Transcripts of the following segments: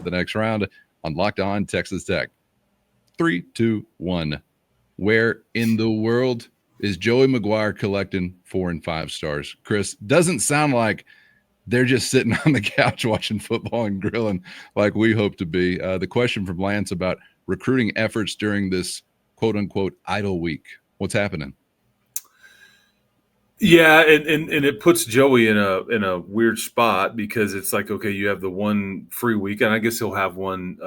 the next round on Locked On Texas Tech. 3, 2, 1. Where in the world is Joey McGuire collecting 4 and 5 stars? Chris, doesn't sound like they're just sitting on the couch watching football and grilling like we hope to be. The question from Lance about recruiting efforts during this quote-unquote idle week. What's happening? Yeah, and it puts Joey in a weird spot because it's like, okay, you have the one free week, and I guess he'll have one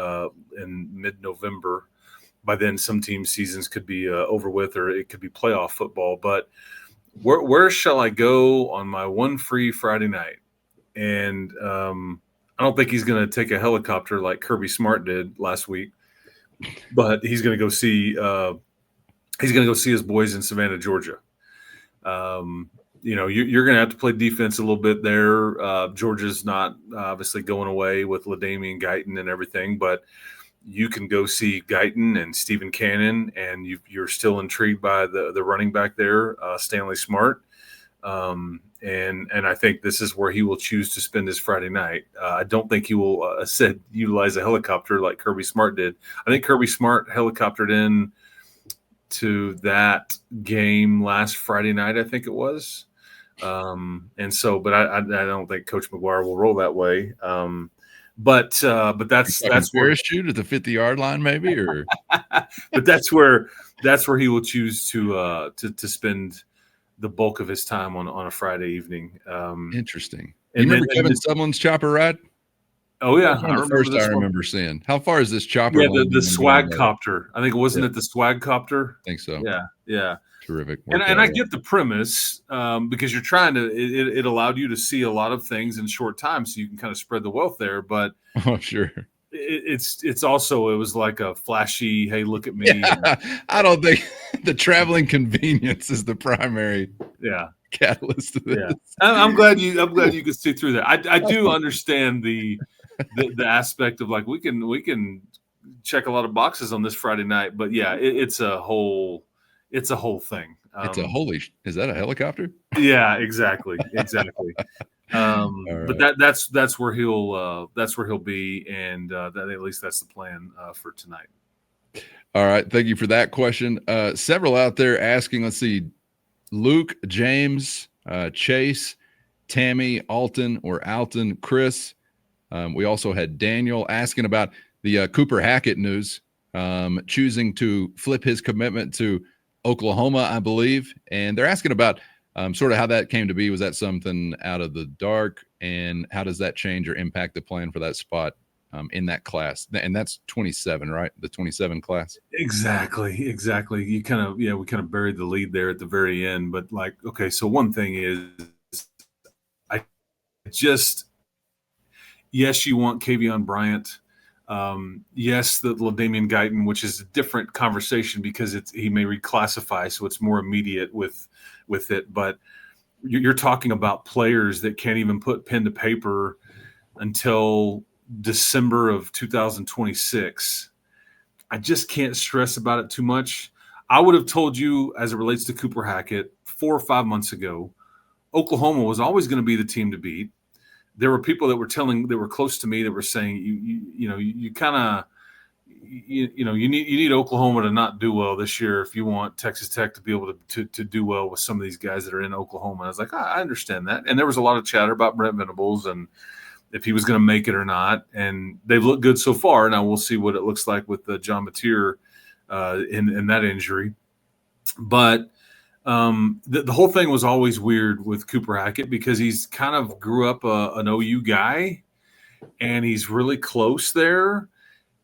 in mid-November. By then, some team seasons could be over with, or it could be playoff football. But where shall I go on my one free Friday night? And I don't think he's going to take a helicopter like Kirby Smart did last week, but he's going to go see his boys in Savannah, Georgia. You're going to have to play defense a little bit there. Georgia's not obviously going away with LaDainian Guyton and everything, but you can go see Guyton and Stephen Cannon, and you're still intrigued by the running back there, Stanley Smart. And I think this is where he will choose to spend his Friday night. I don't think he will utilize a helicopter like Kirby Smart did. I think Kirby Smart helicoptered in to that game last Friday night, I think it was. But I don't think Coach McGuire will roll that way. But that's parachute at the 50-yard line, maybe, or but that's where he will choose to spend the bulk of his time on a Friday evening. Interesting. You remember Kevin Sumlin's chopper ride? Oh yeah, I remember seeing. How far is this chopper? Yeah, the swag copter. I think it wasn't it the swag copter. I think so. Yeah. Terrific. And I get the premise because you're trying to. It allowed you to see a lot of things in short time, so you can kind of spread the wealth there. But sure. It's also it was like a flashy. Hey, look at me. Yeah, I don't think the traveling convenience is the primary. Catalyst of this. Yeah. I'm glad you could see through that. I do understand the aspect of like we can check a lot of boxes on this Friday night, but yeah, it's a whole thing. Is that a helicopter? Yeah, exactly. Right. But that's where he'll be, and at least that's the plan for tonight. All right, thank you for that question. Several out there asking. Let's see. Luke, James, Chase, Tammy, Alton, Chris. We also had Daniel asking about the Cooper Hackett news, choosing to flip his commitment to Oklahoma, I believe. And they're asking about sort of how that came to be. Was that something out of the dark? And how does that change or impact the plan for that spot in that class? And that's 27, right? The 27 class. Exactly. We kind of buried the lead there at the very end. But like, okay, so one thing is, yes, you want Kavion Bryant. Yes, the LaDainian Guyton, which is a different conversation because he may reclassify, so it's more immediate with it. But you're talking about players that can't even put pen to paper until December of 2026. I just can't stress about it too much. I would have told you, as it relates to Cooper Hackett, 4 or 5 months ago, Oklahoma was always going to be the team to beat. There were people that were close to me that were saying, you need Oklahoma to not do well this year if you want Texas Tech to be able to do well with some of these guys that are in Oklahoma. And I was like, I understand that. And there was a lot of chatter about Brent Venables and if he was going to make it or not. And they've looked good so far. Now we'll see what it looks like with John Mateer in that injury. But the whole thing was always weird with Cooper Hackett because he's kind of grew up an OU guy and he's really close there.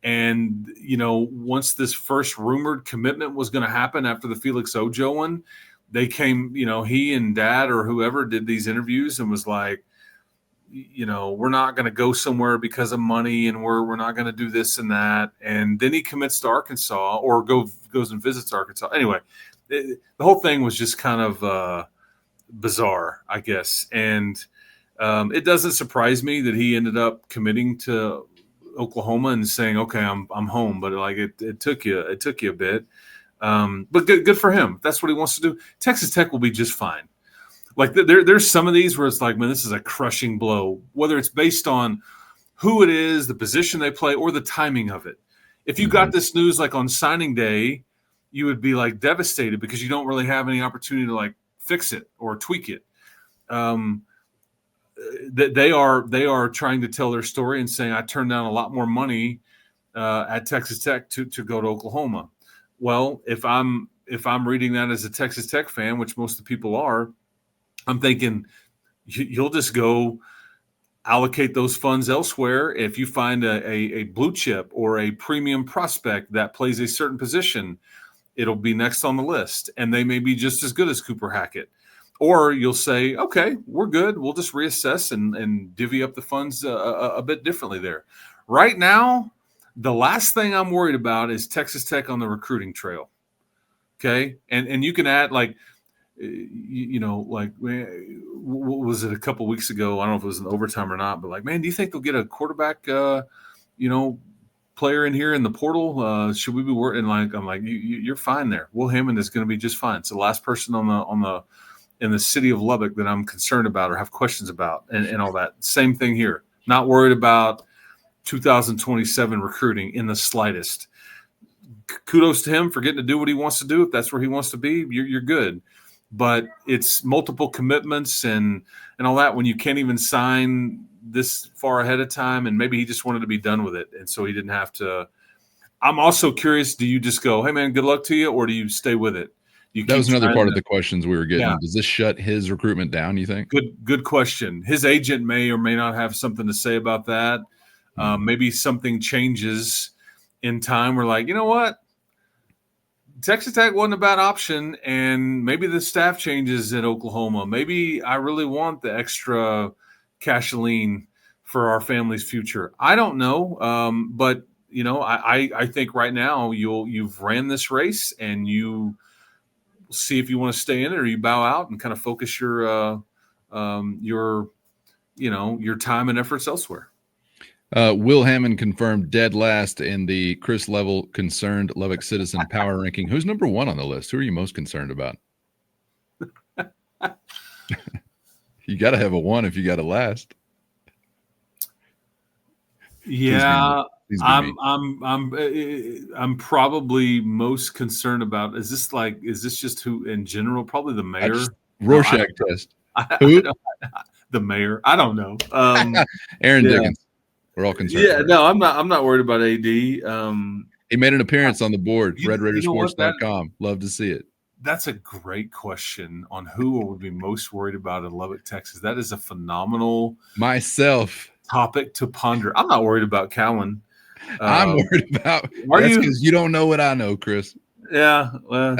And, once this first rumored commitment was going to happen after the Felix Ojo one, they came, he and Dad or whoever did these interviews and was like, we're not going to go somewhere because of money and we're not going to do this and that. And then he commits to Arkansas or goes and visits Arkansas. Anyway, the whole thing was just kind of bizarre, I guess. And it doesn't surprise me that he ended up committing to Oklahoma and saying, okay, I'm home. But like it took you a bit. But good for him. If that's what he wants to do. Texas Tech will be just fine. Like there's some of these where it's like, man, this is a crushing blow, whether it's based on who it is, the position they play, or the timing of it. If you got this news like on signing day, you would be like devastated because you don't really have any opportunity to like fix it or tweak it. They are trying to tell their story and saying, I turned down a lot more money at Texas Tech to go to Oklahoma. Well, if I'm reading that as a Texas Tech fan, which most of the people are, I'm thinking you'll just go allocate those funds elsewhere. If you find a blue chip or a premium prospect that plays a certain position, it'll be next on the list, and they may be just as good as Cooper Hackett. Or you'll say, okay, we're good. We'll just reassess and divvy up the funds a bit differently there. Right now, the last thing I'm worried about is Texas Tech on the recruiting trail. Okay, and you can add like, what was it a couple weeks ago? I don't know if it was an overtime or not, but like, man, do you think they'll get a quarterback, player in here in the portal? Should we be worried? And like, I'm like, you're fine there. Will Hammond is going to be just fine. It's the last person in the city of Lubbock that I'm concerned about or have questions about, and all that. Same thing here. Not worried about 2027 recruiting in the slightest. Kudos to him for getting to do what he wants to do. If that's where he wants to be, you're good. But it's multiple commitments and all that when you can't even sign this far ahead of time, and maybe he just wanted to be done with it, and so he didn't have to. I'm also curious, do you just go, hey, man, good luck to you, or do you stay with it? That was another part of the questions we were getting. Yeah. Does this shut his recruitment down, you think? Good question. His agent may or may not have something to say about that. Maybe something changes in time. We're like, you know what? Texas Tech wasn't a bad option, and maybe the staff changes at Oklahoma. Maybe I really want the extra cash-a-lean for our family's future. I don't know, but I think right now you've ran this race, and you see if you want to stay in it or you bow out and kind of focus your time and efforts elsewhere. Will Hammond confirmed dead last in the Chris Level Concerned Lubbock Citizen Power Ranking. Who's number one on the list? Who are you most concerned about? You got to have a one if you got a last. Yeah, I'm probably most concerned about. Is this just who in general? Probably the mayor. Rorschach test. Who? The mayor. I don't know. Aaron Diggins. We're all concerned. Yeah, no, I'm not worried about AD. He made an appearance on the board, RedRaidersports.com. Love to see it. That's a great question on who would be most worried about in Lubbock, Texas. That is a phenomenal topic to ponder. I'm not worried about Cowan. I'm worried about. That's because you don't know what I know, Chris. Yeah, well,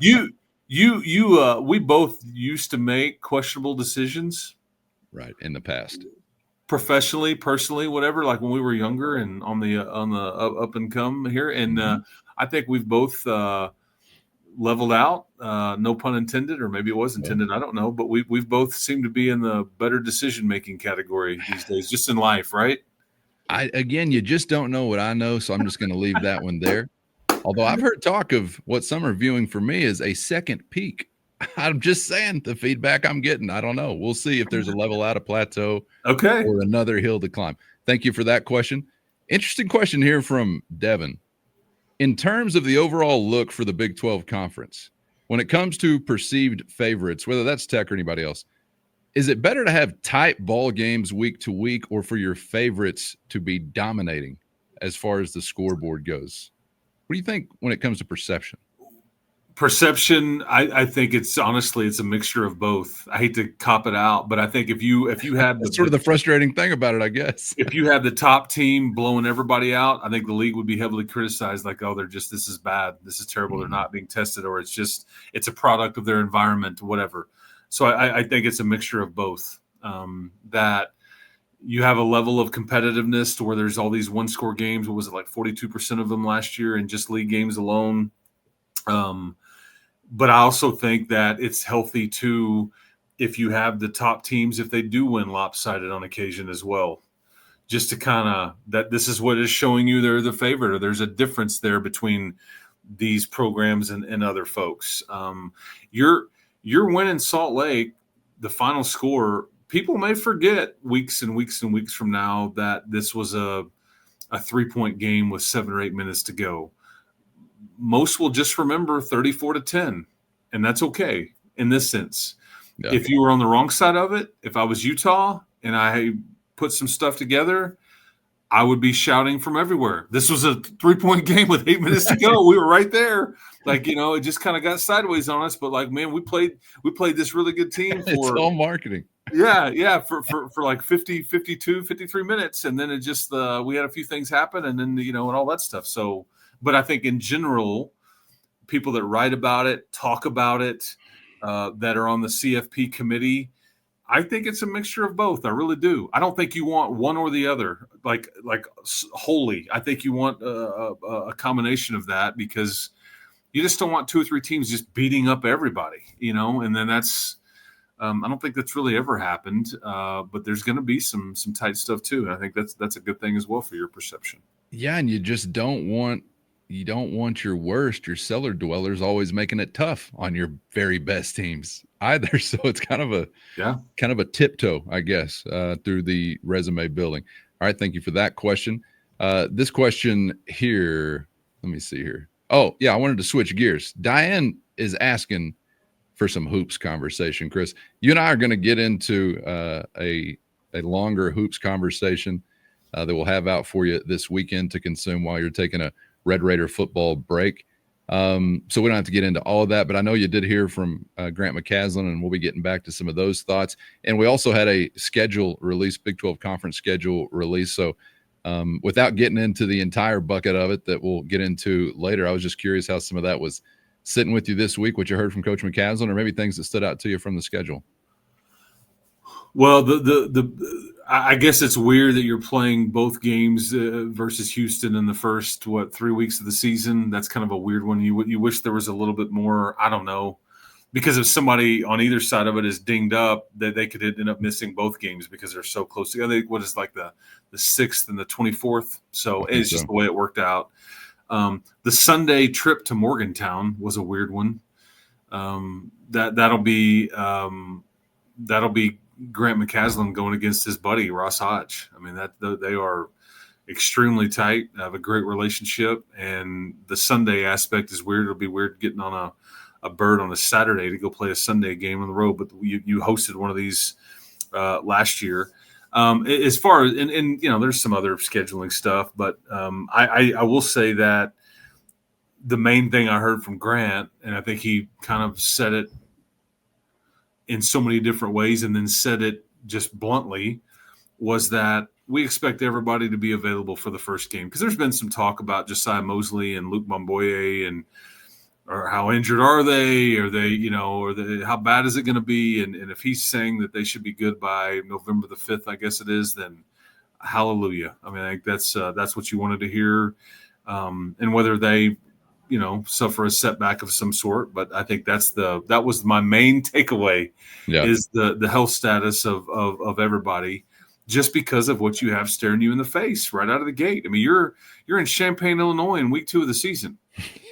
we both used to make questionable decisions, right, in the past. Professionally, personally, whatever, like when we were younger and on the up and come here. And I think we've both leveled out, no pun intended, or maybe it was intended. I don't know. But we've both seemed to be in the better decision-making category these days, just in life, right? You just don't know what I know. So I'm just going to leave that one there. Although I've heard talk of what some are viewing for me as a second peak. I'm just saying the feedback I'm getting. I don't know. We'll see if there's a level out, a plateau, or another hill to climb. Thank you for that question. Interesting question here from Devin. In terms of the overall look for the Big 12 Conference, when it comes to perceived favorites, whether that's Tech or anybody else, is it better to have tight ball games week to week or for your favorites to be dominating as far as the scoreboard goes? What do you think when it comes to perception? Perception, I think it's honestly a mixture of both. I hate to cop it out, but I think if you had that's sort of the frustrating thing about it, I guess. If you had the top team blowing everybody out, I think the league would be heavily criticized. Like, oh, this is bad, this is terrible. They're not being tested, or it's a product of their environment, whatever. So I think it's a mixture of both. That you have a level of competitiveness to where there's all these one-score games. What was it, like 42% of them last year in just league games alone? But I also think that it's healthy too if you have the top teams, if they do win lopsided on occasion as well, just to kind of that this is what is showing you they're the favorite, or there's a difference there between these programs and other folks. Your win in Salt Lake, the final score people may forget weeks and weeks and weeks from now that this was a 3-point game with 7 or 8 minutes to go. Most will just remember 34-10, and that's okay in this sense. Yeah. If you were on the wrong side of it, if I was Utah and I put some stuff together, I would be shouting from everywhere. This was a 3-point game with 8 minutes to go. We were right there. Like, it just kind of got sideways on us. But like, man, we played this really good team for it's all marketing. Yeah. For like 50, 52, 53 minutes. And then it just we had a few things happen and then, and all that stuff. So, but I think in general, people that write about it, talk about it, that are on the CFP committee, I think it's a mixture of both. I really do. I don't think you want one or the other, like wholly. I think you want a combination of that because you just don't want 2 or 3 teams just beating up everybody, and then that's I don't think that's really ever happened. But there's going to be some tight stuff too. And I think that's a good thing as well for your perception. Yeah, and you just don't want your worst, your cellar dwellers always making it tough on your very best teams either. So it's kind of a tiptoe, I guess, through the resume building. All right. Thank you for that question. This question here, let me see here. Oh yeah. I wanted to switch gears. Diane is asking for some hoops conversation. Chris, you and I are going to get into a longer hoops conversation that we'll have out for you this weekend to consume while you're taking a Red Raider football break. So we don't have to get into all of that, but I know you did hear from Grant McCaslin, and we'll be getting back to some of those thoughts. And we also had a schedule release, Big 12 conference schedule release. So without getting into the entire bucket of it that we'll get into later, I was just curious how some of that was sitting with you this week, what you heard from Coach McCaslin, or maybe things that stood out to you from the schedule. Well, I guess it's weird that you're playing both games versus Houston in the first 3 weeks of the season. That's kind of a weird one. You wish there was a little bit more. I don't know, because if somebody on either side of it is dinged up, that they could end up missing both games because they're so close together. What is like the 6th and the 24th? So it's just the way it worked out. The Sunday trip to Morgantown was a weird one. That'll be Grant McCaslin going against his buddy Ross Hodge. I mean, they are extremely tight, have a great relationship, and the Sunday aspect is weird. It'll be weird getting on a bird on a Saturday to go play a Sunday game on the road, but you hosted one of these last year. As far as and there's some other scheduling stuff, but I will say that the main thing I heard from Grant, and I think he kind of said it in so many different ways and then said it just bluntly, was that we expect everybody to be available for the first game. Because there's been some talk about Josiah Mosley and Luke Bomboye or how injured are they? Are they, how bad is it going to be? And if he's saying that they should be good by November the 5th, I guess it is, then hallelujah. I mean, I think that's what you wanted to hear. And whether they, suffer a setback of some sort, but I think that was my main takeaway is the health status of everybody, just because of what you have staring you in the face right out of the gate. I mean, you're in Champaign, Illinois in week 2 of the season.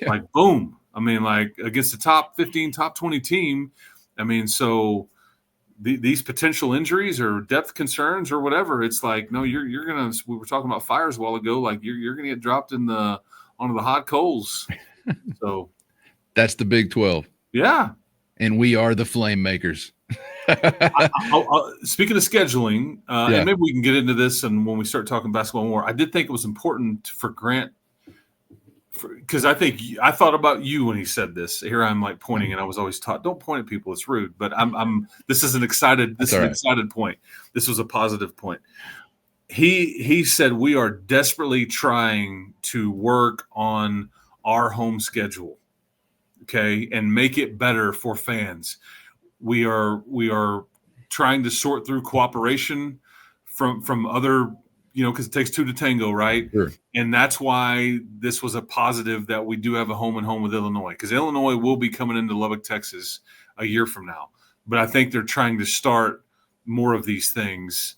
Yeah. Like, boom. I mean, like against the top 15, top 20 team. I mean, so these potential injuries or depth concerns or whatever, it's like, no, you're going to, we were talking about fires a while ago. Like you're going to get dropped onto the hot coals. So that's the Big 12. Yeah. And we are the flame makers. Speaking of scheduling, and maybe we can get into this, and when we start talking basketball more, I did think it was important for Grant, because I thought about you when he said this. Here I'm like pointing, and I was always taught, don't point at people, it's rude. But this is an excited point. This was a positive point. He said we are desperately trying to work on our home schedule, okay, and make it better for fans. We are trying to sort through cooperation from other, because it takes 2 to tango, right? Sure. And that's why this was a positive that we do have a home and home with Illinois, because Illinois will be coming into Lubbock, Texas a year from now. But I think they're trying to start more of these things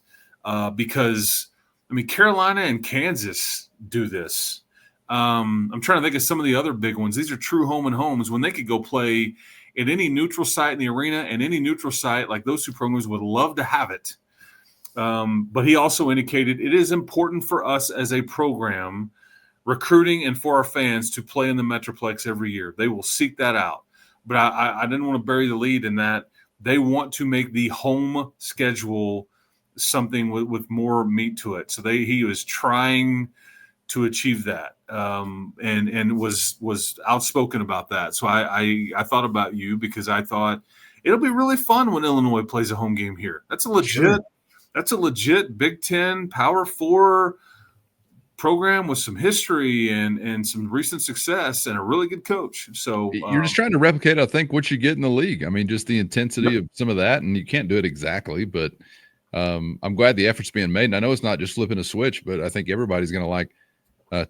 because, I mean, Carolina and Kansas do this. I'm trying to think of some of the other big ones. These are true home and homes when they could go play at any neutral site in the arena and any neutral site, like those two programs would love to have it. But he also indicated it is important for us as a program, recruiting and for our fans, to play in the Metroplex every year. They will seek that out. But I didn't want to bury the lead in that. They want to make the home schedule something with more meat to it. So he was trying to achieve that, and was outspoken about that. So I thought about you because I thought it'll be really fun when Illinois plays a home game here. That's a legit Big Ten Power 4 program with some history and some recent success and a really good coach. So you're just trying to replicate, I think, what you get in the league. I mean, just the intensity of some of that, and you can't do it exactly, but I'm glad the effort's being made. And I know it's not just flipping a switch, but I think everybody's going to like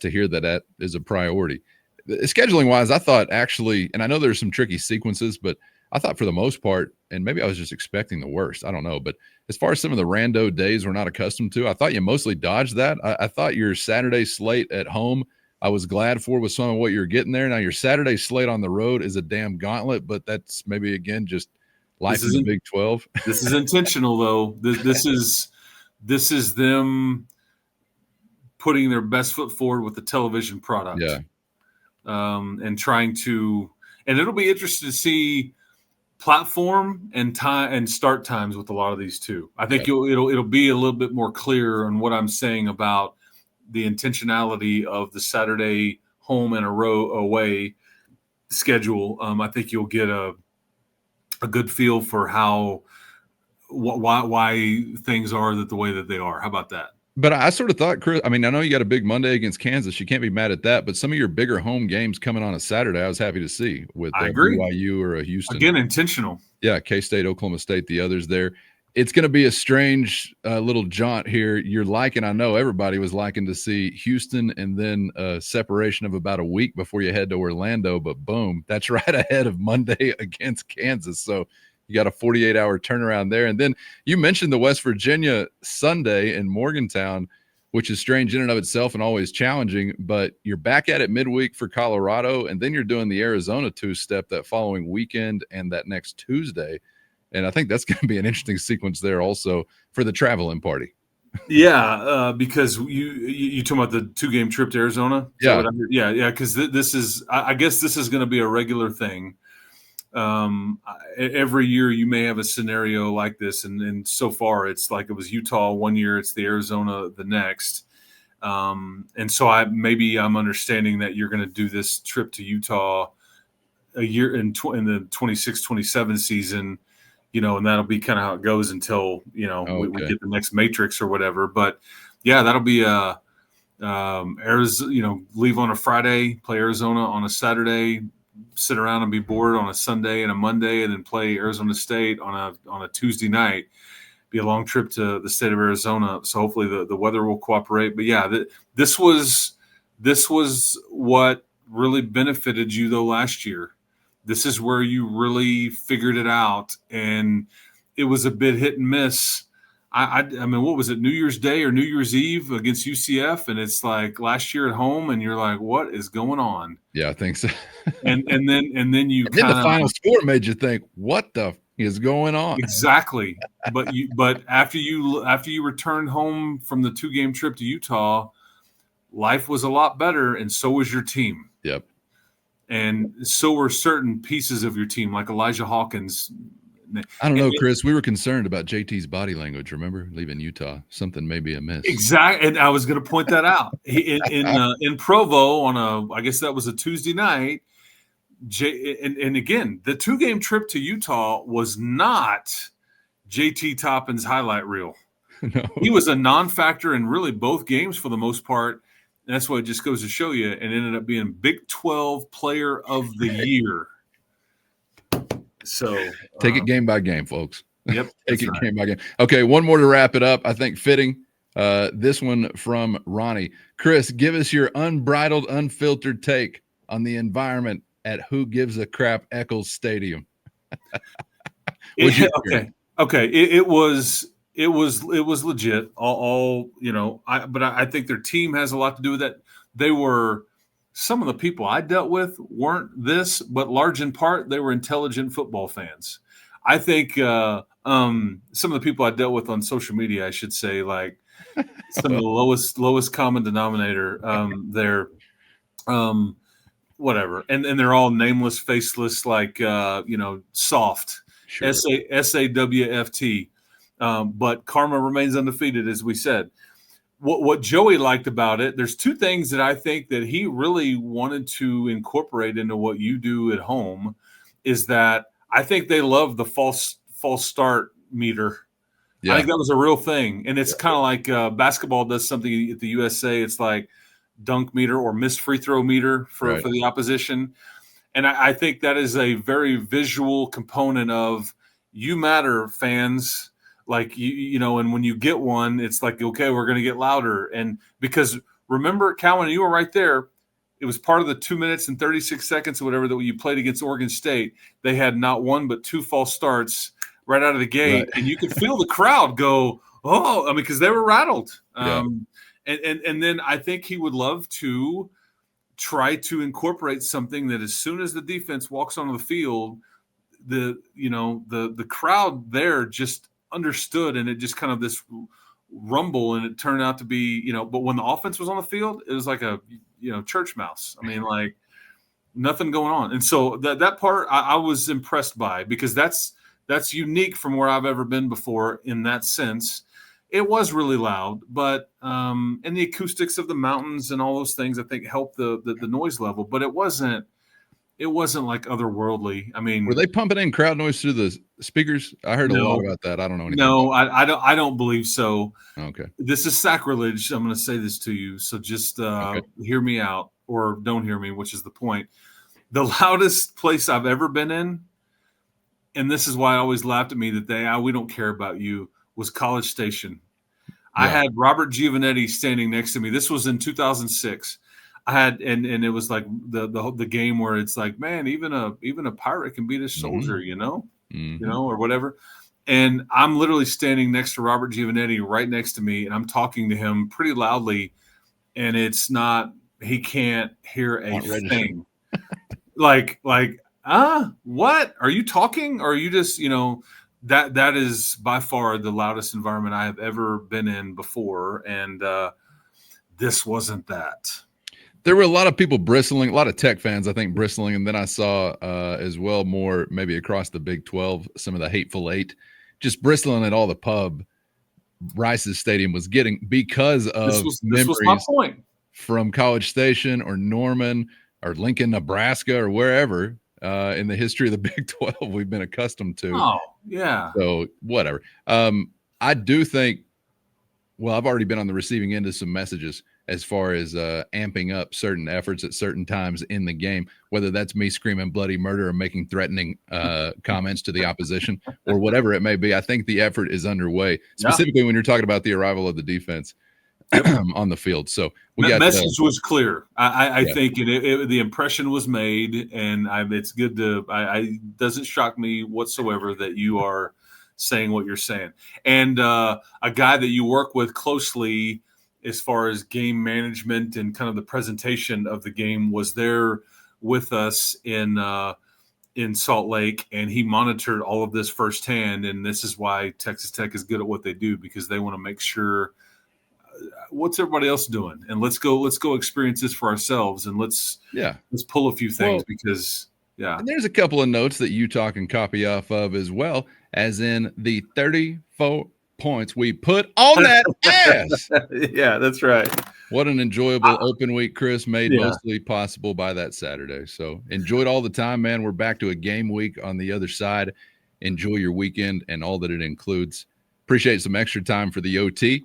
to hear that is a priority. Scheduling wise, I thought actually, and I know there's some tricky sequences, but I thought for the most part, and maybe I was just expecting the worst, I don't know, but as far as some of the rando days we're not accustomed to, I thought you mostly dodged that. I thought your Saturday slate at home, I was glad for with some of what you're getting there. Now your Saturday slate on the road is a damn gauntlet, but that's maybe again just life in the Big 12. This is intentional though. This is them putting their best foot forward with the television product. Yeah. And trying to, and it'll be interesting to see platform and time and start times with a lot of these too. I think it'll be a little bit more clear on what I'm saying about the intentionality of the Saturday home and away schedule. I think you'll get a good feel for why things are the way that they are. How about that? But I sort of thought, Chris, I mean, I know you got a big Monday against Kansas. You can't be mad at that. But some of your bigger home games coming on a Saturday, I was happy to see with BYU or a Houston. Again, intentional. Yeah, K-State, Oklahoma State, the others there. It's going to be a strange little jaunt here. You're liking, I know everybody was liking to see Houston and then a separation of about a week before you head to Orlando. But boom, that's right ahead of Monday against Kansas. So you got a 48-hour turnaround there. And then you mentioned the West Virginia Sunday in Morgantown, which is strange in and of itself and always challenging. But you're back at it midweek for Colorado, and then you're doing the Arizona two-step that following weekend and that next Tuesday. And I think that's going to be an interesting sequence there also for the traveling party. Yeah, because you talking about the 2-game trip to Arizona? Yeah. Yeah, because this is – I guess this is going to be a regular thing. Every year you may have a scenario like this, and so far it's like it was Utah one year, it's the Arizona the next, and so I'm understanding that you're going to do this trip to Utah a year in the 26-27 season, and that'll be kind of how it goes until we get the next Matrix or whatever. But yeah, that'll be Arizona. Leave on a Friday, play Arizona on a Saturday, sit around and be bored on a Sunday and a Monday, and then play Arizona State on a Tuesday night. Be a long trip to the state of Arizona. So hopefully the weather will cooperate. But yeah, this was what really benefited you though last year. This is where you really figured it out, and it was a bit hit and miss. I mean, what was it, New Year's Day or New Year's Eve against UCF? And it's like last year at home, and you're like, what is going on? Yeah, I think so. and then you then the final score made you think, what the is going on? Exactly. But after you returned home from the 2-game trip to Utah, life was a lot better, and so was your team. Yep. And so were certain pieces of your team, like Elijah Hawkins. I don't know, Chris. We were concerned about JT's body language. Remember, leaving Utah, something may be amiss. Exactly, and I was going to point that out. In Provo I guess that was a Tuesday night. And again, the 2-game trip to Utah was not JT Toppin's highlight reel. No. He was a non-factor in really both games for the most part. And that's why it just goes to show you, and ended up being Big 12 Player of the Year. So take it game by game, folks. Yep. Take it game by game. Okay, one more to wrap it up. I think fitting. This one from Ronnie. Chris, give us your unbridled, unfiltered take on the environment at Who Gives a Crap Eccles Stadium. Okay. It was legit. But I think their team has a lot to do with that. They were some of the people I dealt with weren't this, but large in part, they were intelligent football fans. I think some of the people I dealt with on social media, I should say, like some of the lowest common denominator, they're whatever. And they're all nameless, faceless, like, soft, Sure. SAWFT. But karma remains undefeated, as we said. What Joey liked about it, there's two things that I think that he really wanted to incorporate into what you do at home, is that I think they love the false start meter. Yeah. I think that was a real thing. And it's kind of like basketball does something at the USA. It's like dunk meter or missed free throw meter for the opposition. And I think that is a very visual component of you matter, fans. Like, and when you get one, it's like, okay, we're going to get louder. And because remember, Calvin, you were right there. It was part of the 2 minutes and 36 seconds or whatever that you played against Oregon State. They had not one but two false starts right out of the gate. Right. And you could feel the crowd go, oh, I mean, because they were rattled. Yeah. And then I think he would love to try to incorporate something that as soon as the defense walks onto the field, the crowd there just understood, and it just kind of this rumble, and it turned out to be, but when the offense was on the field, it was like a, church mouse. I mean, like nothing going on. And so that part I was impressed by, because that's unique from where I've ever been before in that sense. It was really loud, but and the acoustics of the mountains and all those things, I think, helped the noise level, but it wasn't like otherworldly. I mean, were they pumping in crowd noise through the speakers? I heard a lot about that. I don't know anything. No, I don't believe so. Okay. This is sacrilege. I'm going to say this to you. So just hear me out, or don't hear me, which is the point. The loudest place I've ever been in, and this is why I always laughed at me that we don't care about you, was College Station. Yeah. I had Robert Giovanetti standing next to me. This was in 2006. I had, and it was like the game where it's like, man, even a pirate can beat a soldier, or whatever. And I'm literally standing next to Robert Giovanetti, right next to me, and I'm talking to him pretty loudly, and it's not, he can't hear a thing. like, what are you talking? Or are you just, that is by far the loudest environment I have ever been in before, and this wasn't that. There were a lot of people bristling, a lot of Tech fans, I think, bristling. And then I saw as well, more maybe across the Big 12, some of the Hateful Eight just bristling at all the pub Rice's Stadium was getting, because of this was my point, from College Station or Norman or Lincoln, Nebraska, or wherever in the history of the Big 12 we've been accustomed to. Oh, yeah. So whatever. I do think, well, I've already been on the receiving end of some messages as far as amping up certain efforts at certain times in the game, whether that's me screaming bloody murder or making threatening comments to the opposition or whatever it may be. I think the effort is underway, specifically when you're talking about the arrival of the defense on the field. So the message was clear. I think the impression was made, and it's good to. It doesn't shock me whatsoever that you are saying what you're saying, and a guy that you work with closely as far as game management and kind of the presentation of the game was there with us in Salt Lake, and he monitored all of this firsthand. And this is why Texas Tech is good at what they do, because they want to make sure what's everybody else doing, and let's go experience this for ourselves, and let's pull a few things, because and there's a couple of notes that Utah can copy off of as well, as in the 34 points we put on that ass. Yeah, that's right. What an enjoyable open week, Chris, made mostly possible by that Saturday. So enjoyed all the time, man. We're back to a game week on the other side. Enjoy your weekend and all that it includes. Appreciate some extra time for the OT,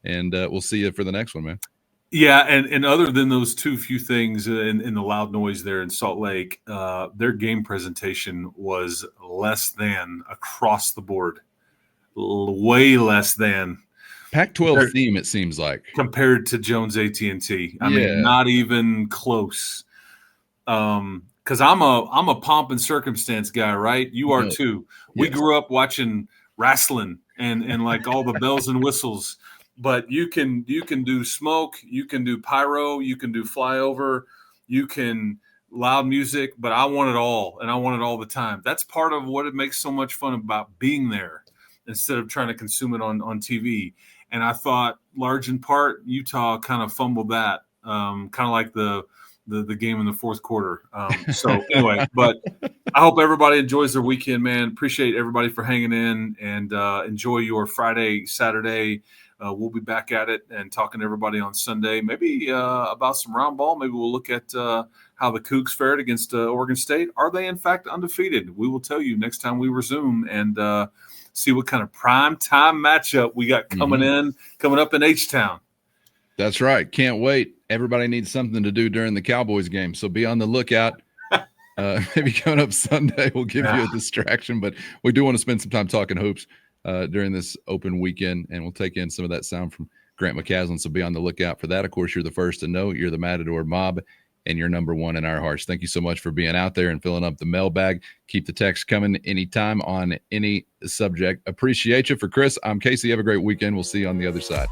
and we'll see you for the next one, man. Yeah, and other than those few things in the loud noise there in Salt Lake, their game presentation was less than across the board. Way less than Pac-12 theme, it seems like, compared to Jones AT&T. I mean, not even close. Because I'm a pomp and circumstance guy, right? You are too. We grew up watching wrestling and like all the bells and whistles. But you can do smoke, you can do pyro, you can do flyover. You can loud music, but I want it all, and I want it all the time. That's part of what it makes so much fun about being there instead of trying to consume it on TV. And I thought, large in part, Utah kind of fumbled that, kind of like the game in the fourth quarter. So anyway, but I hope everybody enjoys their weekend, man. Appreciate everybody for hanging in, and enjoy your Friday, Saturday. We'll be back at it and talking to everybody on Sunday, maybe about some round ball. Maybe we'll look at how the Cougs fared against Oregon State. Are they, in fact, undefeated? We will tell you next time we resume, and see what kind of prime time matchup we got coming up in H-Town. That's right. Can't wait. Everybody needs something to do during the Cowboys game, so be on the lookout. Maybe coming up Sunday, we'll give you a distraction, but we do want to spend some time talking hoops during this open weekend, and we'll take in some of that sound from Grant McCaslin, so be on the lookout for that. Of course, you're the first to know. You're the Matador Mob, and you're number one in our hearts. Thank you so much for being out there and filling up the mailbag. Keep the text coming anytime on any subject. Appreciate you. For Chris, I'm Casey. Have a great weekend. We'll see you on the other side.